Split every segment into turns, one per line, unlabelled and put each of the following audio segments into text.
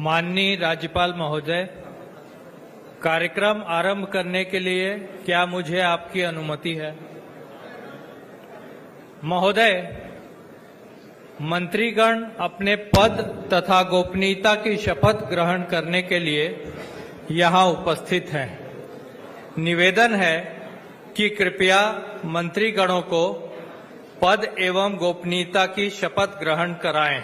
माननीय राज्यपाल महोदय, कार्यक्रम आरंभ करने के लिए क्या मुझे आपकी अनुमति है? महोदय, मंत्रीगण अपने पद तथा गोपनीयता की शपथ ग्रहण करने के लिए यहाँ उपस्थित हैं। निवेदन है कि कृपया मंत्रीगणों को पद एवं गोपनीयता की शपथ ग्रहण कराएं।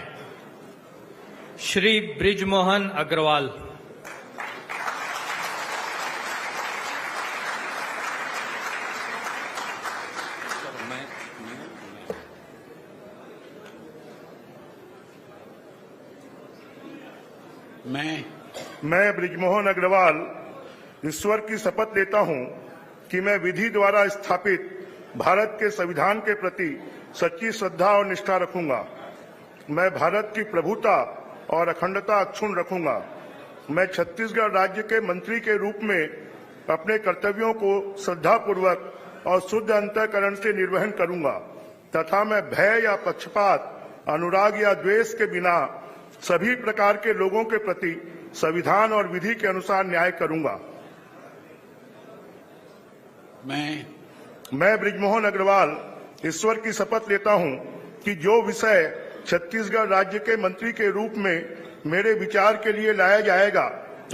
श्री बृजमोहन अग्रवाल।
मैं बृजमोहन अग्रवाल ईश्वर की शपथ लेता हूं कि मैं विधि द्वारा स्थापित भारत के संविधान के प्रति सच्ची श्रद्धा और निष्ठा रखूंगा। मैं भारत की प्रभुता और अखंडता अक्षुण्ण रखूंगा। मैं छत्तीसगढ़ राज्य के मंत्री के रूप में अपने कर्तव्यों को श्रद्धापूर्वक और शुद्ध अंतःकरण से निर्वहन करूंगा तथा मैं भय या पक्षपात, अनुराग या द्वेष के बिना सभी प्रकार के लोगों के प्रति संविधान और विधि के अनुसार न्याय करूंगा। मैं बृजमोहन अग्रवाल ईश्वर की शपथ लेता हूं कि जो विषय छत्तीसगढ़ राज्य के मंत्री के रूप में मेरे विचार के लिए लाया जाएगा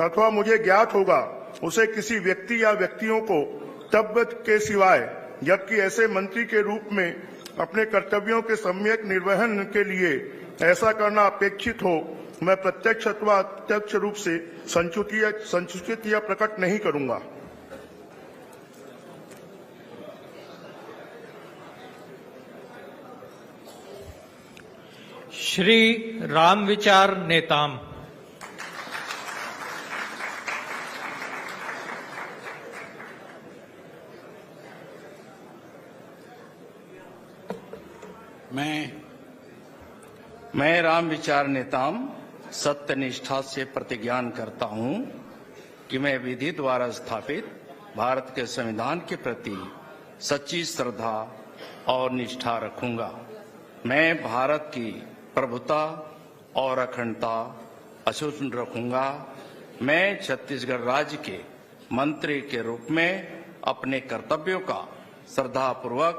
अथवा मुझे ज्ञात होगा, उसे किसी व्यक्ति या व्यक्तियों को तब के सिवाय, जबकि ऐसे मंत्री के रूप में अपने कर्तव्यों के सम्यक निर्वहन के लिए ऐसा करना अपेक्षित हो, मैं प्रत्यक्ष अथवा अप्रत्यक्ष रूप से संसूचित या प्रकट नहीं करूंगा।
श्री रामविचार नेताम।
मैं रामविचार नेताम सत्य निष्ठा से प्रतिज्ञान करता हूं कि मैं विधि द्वारा स्थापित भारत के संविधान के प्रति सच्ची श्रद्धा और निष्ठा रखूंगा। मैं भारत की प्रभुता और अखंडता अक्षुण्ण रखूंगा। मैं छत्तीसगढ़ राज्य के मंत्री के रूप में अपने कर्तव्यों का श्रद्धापूर्वक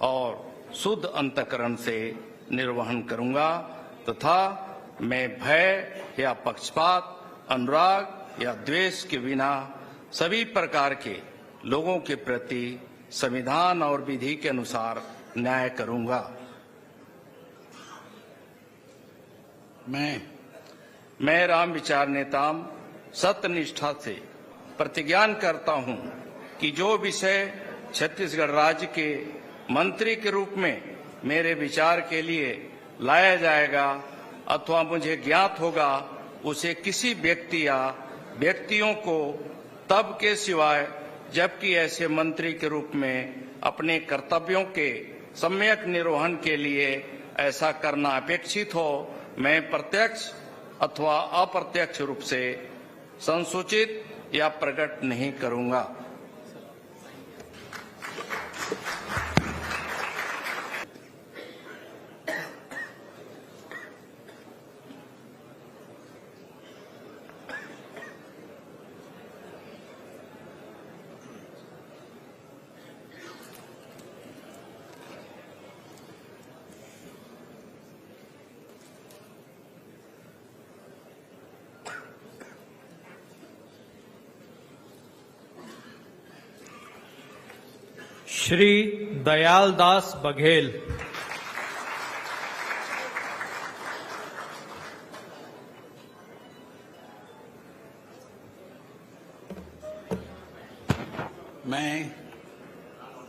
और शुद्ध अंतःकरण से निर्वहन करूंगा तथा मैं भय या पक्षपात, अनुराग या द्वेष के बिना सभी प्रकार के लोगों के प्रति संविधान और विधि के अनुसार न्याय करूंगा। मैं रामविचार नेताम सत्य निष्ठा से प्रतिज्ञान करता हूं कि जो विषय छत्तीसगढ़ राज्य के मंत्री के रूप में मेरे विचार के लिए लाया जाएगा अथवा मुझे ज्ञात होगा, उसे किसी व्यक्ति या व्यक्तियों को तब के सिवाय, जबकि ऐसे मंत्री के रूप में अपने कर्तव्यों के सम्यक निर्वहन के लिए ऐसा करना अपेक्षित हो, मैं प्रत्यक्ष अथवा अप्रत्यक्ष रूप से संसूचित या प्रकट नहीं करूंगा।
श्री दयालदास बघेल।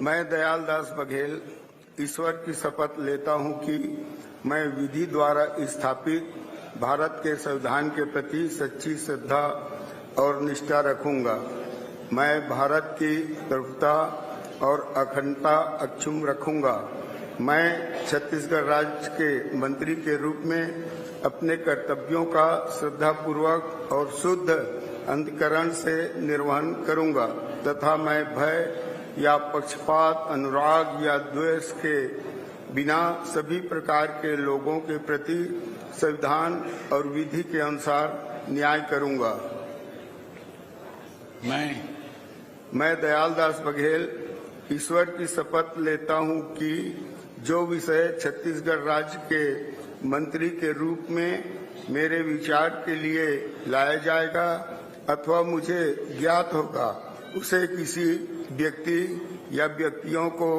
मैं दयालदास बघेल ईश्वर की शपथ लेता हूं कि मैं विधि द्वारा स्थापित भारत के संविधान के प्रति सच्ची श्रद्धा और निष्ठा रखूंगा। मैं भारत की प्रभुता और अखंडता अक्षुण्ण रखूंगा। मैं छत्तीसगढ़ राज्य के मंत्री के रूप में अपने कर्तव्यों का श्रद्धापूर्वक और शुद्ध अंतःकरण से निर्वहन करूंगा तथा मैं भय या पक्षपात, अनुराग या द्वेष के बिना सभी प्रकार के लोगों के प्रति संविधान और विधि के अनुसार न्याय करूंगा। मैं दयालदास बघेल ईश्वर की शपथ लेता हूं कि जो विषय छत्तीसगढ़ राज्य के मंत्री के रूप में मेरे विचार के लिए लाया जाएगा अथवा मुझे ज्ञात होगा, उसे किसी व्यक्ति या व्यक्तियों को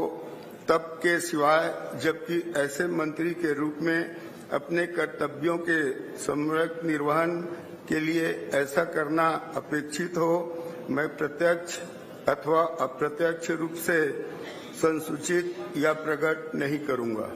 तब के सिवाय जबकि ऐसे मंत्री के रूप में अपने कर्तव्यों के सम्यक निर्वहन के लिए ऐसा करना अपेक्षित हो, मैं प्रत्यक्ष अथवा अप्रत्यक्ष रूप से संसूचित या प्रकट नहीं करूंगा।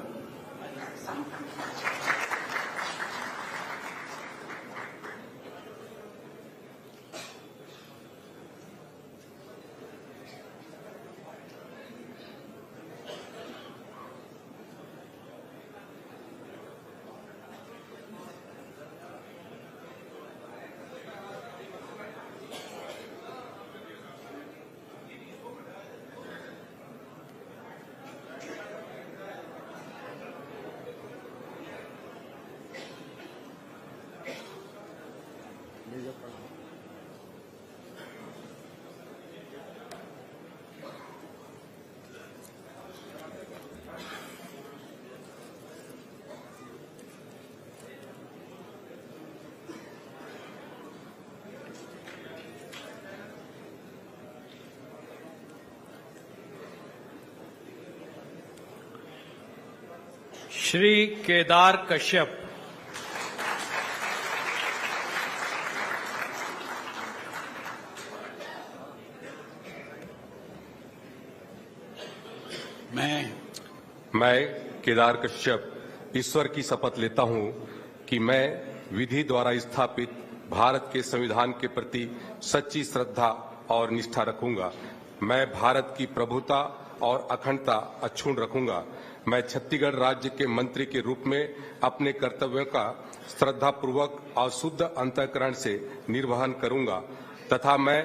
श्री केदार कश्यप।
मैं केदार कश्यप ईश्वर की शपथ लेता हूं कि मैं विधि द्वारा स्थापित भारत के संविधान के प्रति सच्ची श्रद्धा और निष्ठा रखूंगा। मैं भारत की प्रभुता और अखंडता अक्षुण्ण रखूंगा। मैं छत्तीसगढ़ राज्य के मंत्री के रूप में अपने कर्तव्यों का श्रद्धापूर्वक और शुद्ध अंतःकरण से निर्वहन करूंगा तथा मैं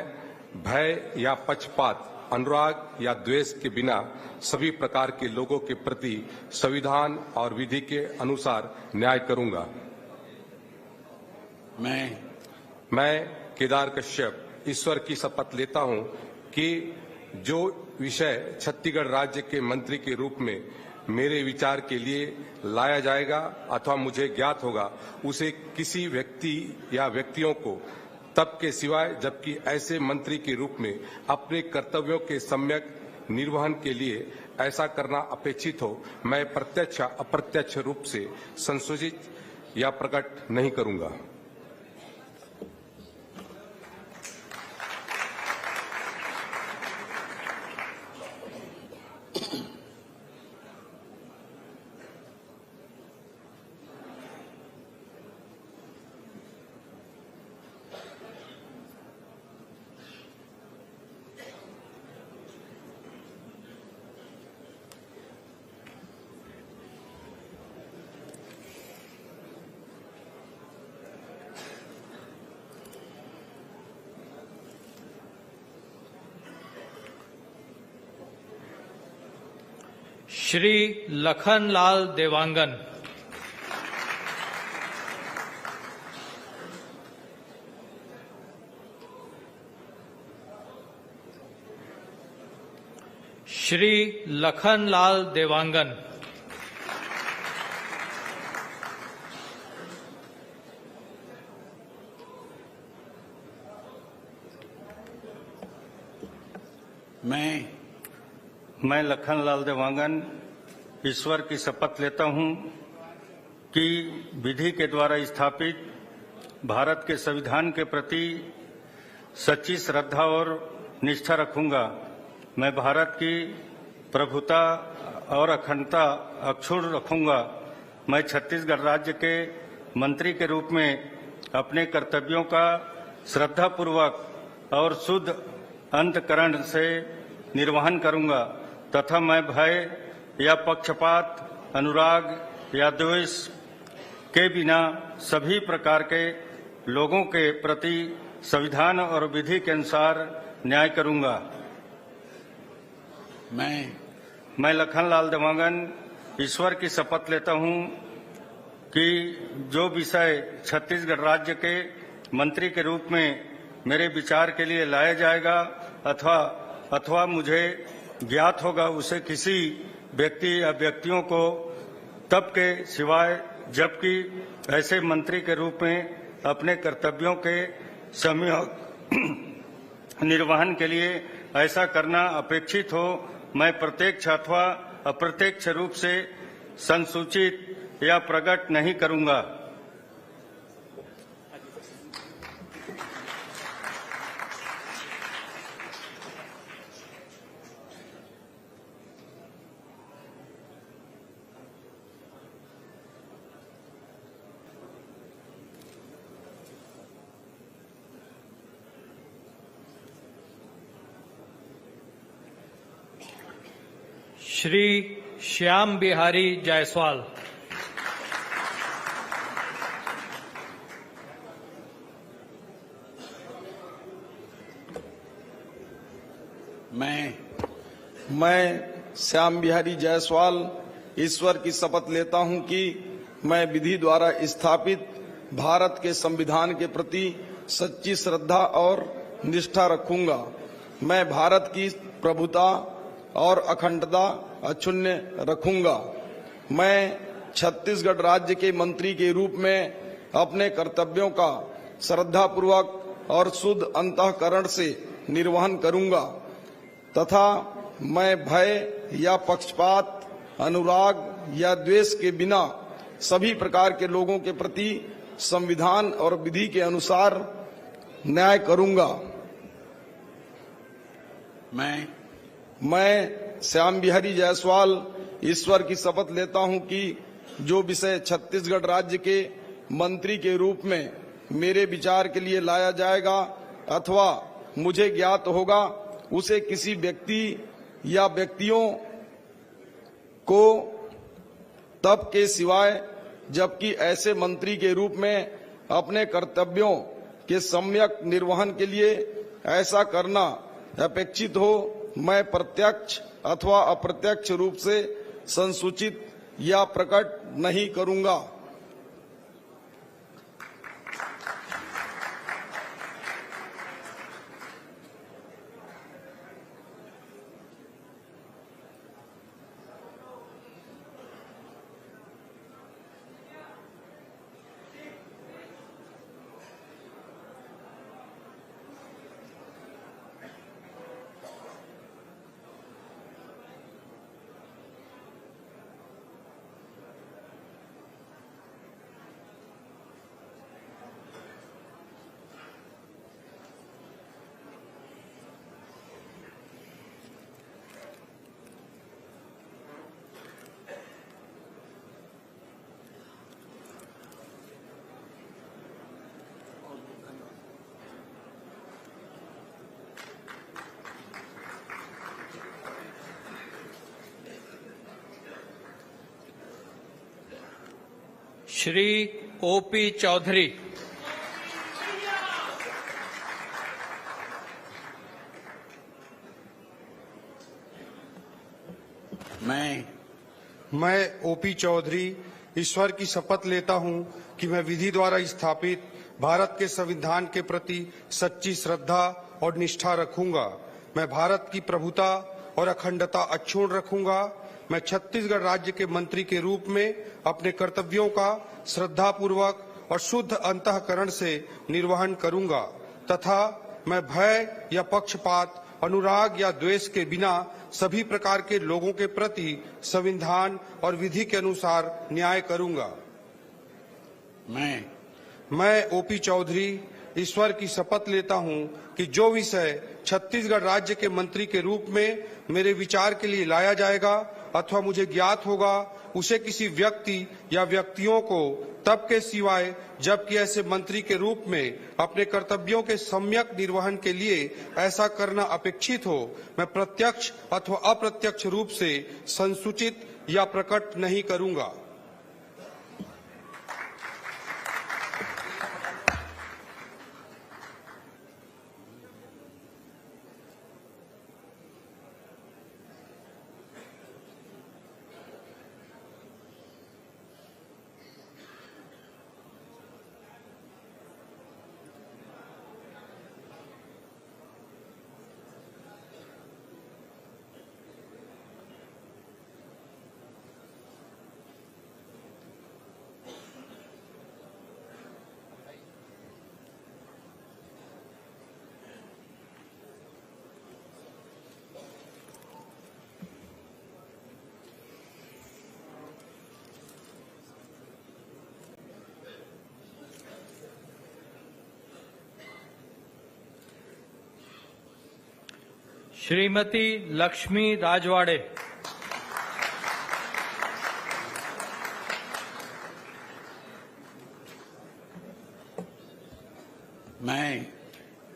भय या पक्षपात, अनुराग या द्वेष के बिना सभी प्रकार के लोगों के प्रति संविधान और विधि के अनुसार न्याय करूंगा। मैं केदार कश्यप ईश्वर की शपथ लेता हूं कि जो विषय छत्तीसगढ़ राज्य के मंत्री के रूप में मेरे विचार के लिए लाया जाएगा अथवा मुझे ज्ञात होगा, उसे किसी व्यक्ति या व्यक्तियों को तब के सिवाय जबकि ऐसे मंत्री के रूप में अपने कर्तव्यों के सम्यक निर्वहन के लिए ऐसा करना अपेक्षित हो, मैं प्रत्यक्ष अप्रत्यक्ष रूप से संसूचित या प्रकट नहीं करूंगा।
श्री लखनलाल देवांगन। श्री लखनलाल देवांगन।
मैं लखनलाल देवांगन ईश्वर की शपथ लेता हूं कि विधि के द्वारा स्थापित भारत के संविधान के प्रति सच्ची श्रद्धा और निष्ठा रखूंगा। मैं भारत की प्रभुता और अखंडता अक्षुण्ण रखूंगा। मैं छत्तीसगढ़ राज्य के मंत्री के रूप में अपने कर्तव्यों का श्रद्धापूर्वक और शुद्ध अंतःकरण से निर्वहन करूंगा तथा मैं भय या पक्षपात, अनुराग या द्वेष के बिना सभी प्रकार के लोगों के प्रति संविधान और विधि के अनुसार न्याय करूंगा। मैं लखनलाल देवांगन ईश्वर की शपथ लेता हूं कि जो विषय छत्तीसगढ़ राज्य के मंत्री के रूप में मेरे विचार के लिए लाया जाएगा अथवा मुझे ज्ञात होगा उसे किसी व्यक्ति या व्यक्तियों को तब के सिवाय जबकि ऐसे मंत्री के रूप में अपने कर्तव्यों के सम्यक निर्वहन के लिए ऐसा करना अपेक्षित हो, मैं प्रत्यक्ष अथवा अप्रत्यक्ष रूप से संसूचित या प्रकट नहीं करूंगा।
श्री श्याम बिहारी जायसवाल।
मैं श्याम बिहारी जायसवाल ईश्वर की शपथ लेता हूं कि मैं विधि द्वारा स्थापित भारत के संविधान के प्रति सच्ची श्रद्धा और निष्ठा रखूंगा। मैं भारत की प्रभुता और अखंडता अक्षुण्ण रखूंगा। मैं छत्तीसगढ़ राज्य के मंत्री के रूप में अपने कर्तव्यों का श्रद्धापूर्वक और शुद्ध अंतःकरण से निर्वहन करूंगा तथा मैं भय या पक्षपात, अनुराग या द्वेष के बिना सभी प्रकार के लोगों के प्रति संविधान और विधि के अनुसार न्याय करूंगा। मैं श्याम बिहारी जायसवाल ईश्वर की शपथ लेता हूं कि जो विषय छत्तीसगढ़ राज्य के मंत्री के रूप में मेरे विचार के लिए लाया जाएगा अथवा मुझे ज्ञात होगा उसे किसी व्यक्ति या व्यक्तियों को तब के सिवाय जबकि ऐसे मंत्री के रूप में अपने कर्तव्यों के सम्यक निर्वहन के लिए ऐसा करना अपेक्षित हो, मैं प्रत्यक्ष अथवा अप्रत्यक्ष रूप से संसूचित या प्रकट नहीं करूंगा।
श्री ओपी चौधरी।
मैं ओपी चौधरी ईश्वर की शपथ लेता हूं कि मैं विधि द्वारा स्थापित भारत के संविधान के प्रति सच्ची श्रद्धा और निष्ठा रखूंगा। मैं भारत की प्रभुता और अखंडता अक्षुण्ण रखूंगा। मैं छत्तीसगढ़ राज्य के मंत्री के रूप में अपने कर्तव्यों का श्रद्धापूर्वक और शुद्ध अंतःकरण से निर्वहन करूंगा तथा मैं भय या पक्षपात, अनुराग या द्वेष के बिना सभी प्रकार के लोगों के प्रति संविधान और विधि के अनुसार न्याय करूंगा। मैं ओपी चौधरी ईश्वर की शपथ लेता हूं कि जो विषय छत्तीसगढ़ राज्य के मंत्री के रूप में मेरे विचार के लिए लाया जाएगा अथवा मुझे ज्ञात होगा उसे किसी व्यक्ति या व्यक्तियों को तब के सिवाय जबकि ऐसे मंत्री के रूप में अपने कर्तव्यों के सम्यक निर्वहन के लिए ऐसा करना अपेक्षित हो, मैं प्रत्यक्ष अथवा अप्रत्यक्ष रूप से संसूचित या प्रकट नहीं करूंगा।
श्रीमती लक्ष्मी राजवाड़े।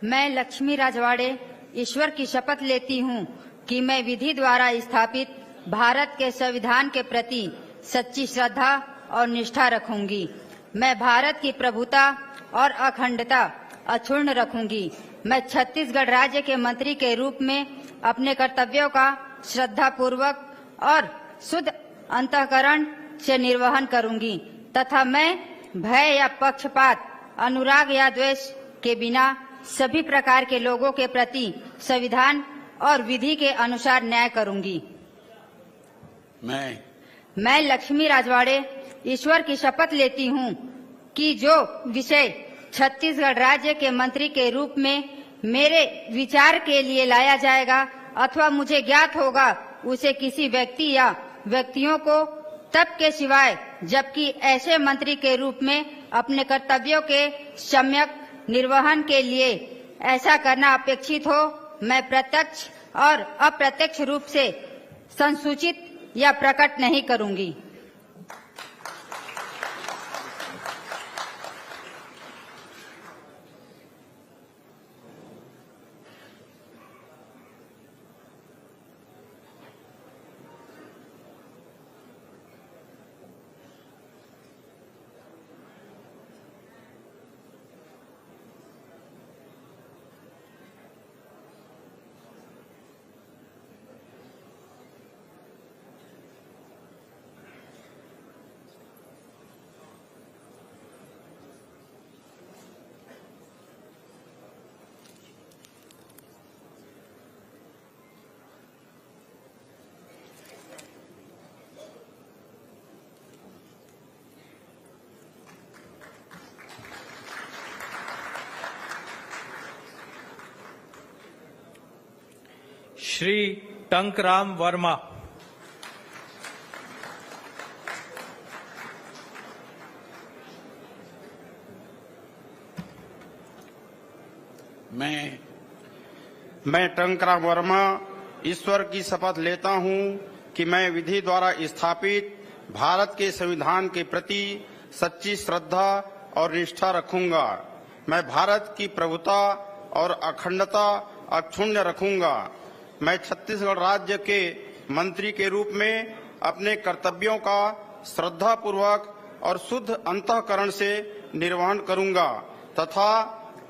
मैं लक्ष्मी राजवाड़े ईश्वर की शपथ लेती हूँ कि मैं विधि द्वारा स्थापित भारत के संविधान के प्रति सच्ची श्रद्धा और निष्ठा रखूंगी। मैं भारत की प्रभुता और अखंडता अक्षुण्ण रखूंगी। मैं छत्तीसगढ़ राज्य के मंत्री के रूप में अपने कर्तव्यों का श्रद्धापूर्वक और शुद्ध अंतःकरण से निर्वहन करूंगी तथा मैं भय या पक्षपात, अनुराग या द्वेष के बिना सभी प्रकार के लोगों के प्रति संविधान और विधि के अनुसार न्याय करूंगी। मैं लक्ष्मी राजवाड़े ईश्वर की शपथ लेती हूँ कि जो विषय छत्तीसगढ़ राज्य के मंत्री के रूप में मेरे विचार के लिए लाया जाएगा अथवा मुझे ज्ञात होगा, उसे किसी व्यक्ति या व्यक्तियों को तब के सिवाय जबकि ऐसे मंत्री के रूप में अपने कर्तव्यों के सम्यक निर्वहन के लिए ऐसा करना अपेक्षित हो, मैं प्रत्यक्ष और अप्रत्यक्ष रूप से संसूचित या प्रकट नहीं करूंगी।
श्री टंकराम वर्मा।
मैं टंकराम वर्मा ईश्वर की शपथ लेता हूँ कि मैं विधि द्वारा स्थापित भारत के संविधान के प्रति सच्ची श्रद्धा और निष्ठा रखूंगा। मैं भारत की प्रभुता और अखंडता अक्षुण्ण रखूंगा। मैं छत्तीसगढ़ राज्य के मंत्री के रूप में अपने कर्तव्यों का श्रद्धापूर्वक और शुद्ध अंतःकरण से निर्वहन करूंगा तथा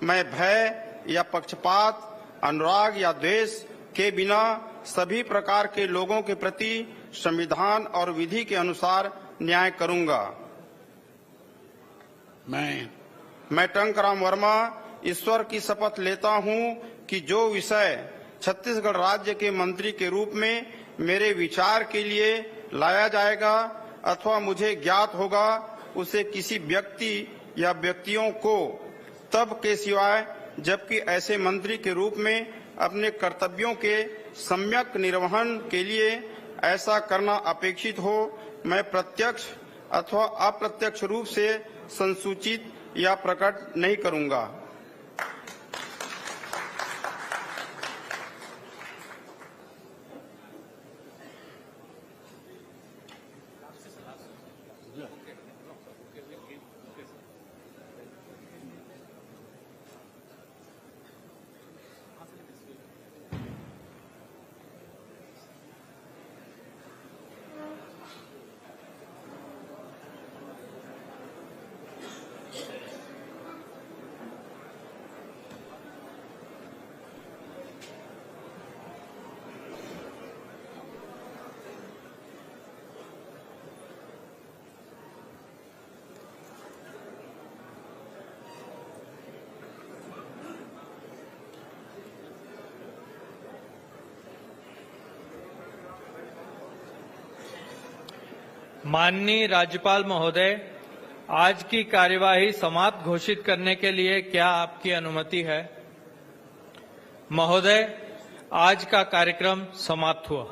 मैं भय या पक्षपात, अनुराग या द्वेष के बिना सभी प्रकार के लोगों के प्रति संविधान और विधि के अनुसार न्याय करूंगा। मैं टंकराम वर्मा ईश्वर की शपथ लेता हूं कि जो विषय छत्तीसगढ़ राज्य के मंत्री के रूप में मेरे विचार के लिए लाया जाएगा अथवा मुझे ज्ञात होगा, उसे किसी व्यक्ति या व्यक्तियों को तब के सिवाय जबकि ऐसे मंत्री के रूप में अपने कर्तव्यों के सम्यक निर्वहन के लिए ऐसा करना अपेक्षित हो, मैं प्रत्यक्ष अथवा अप्रत्यक्ष रूप से संसूचित या प्रकट नहीं करूंगा।
माननीय राज्यपाल महोदय, आज की कार्यवाही समाप्त घोषित करने के लिए क्या आपकी अनुमति है? महोदय, आज का कार्यक्रम समाप्त हुआ।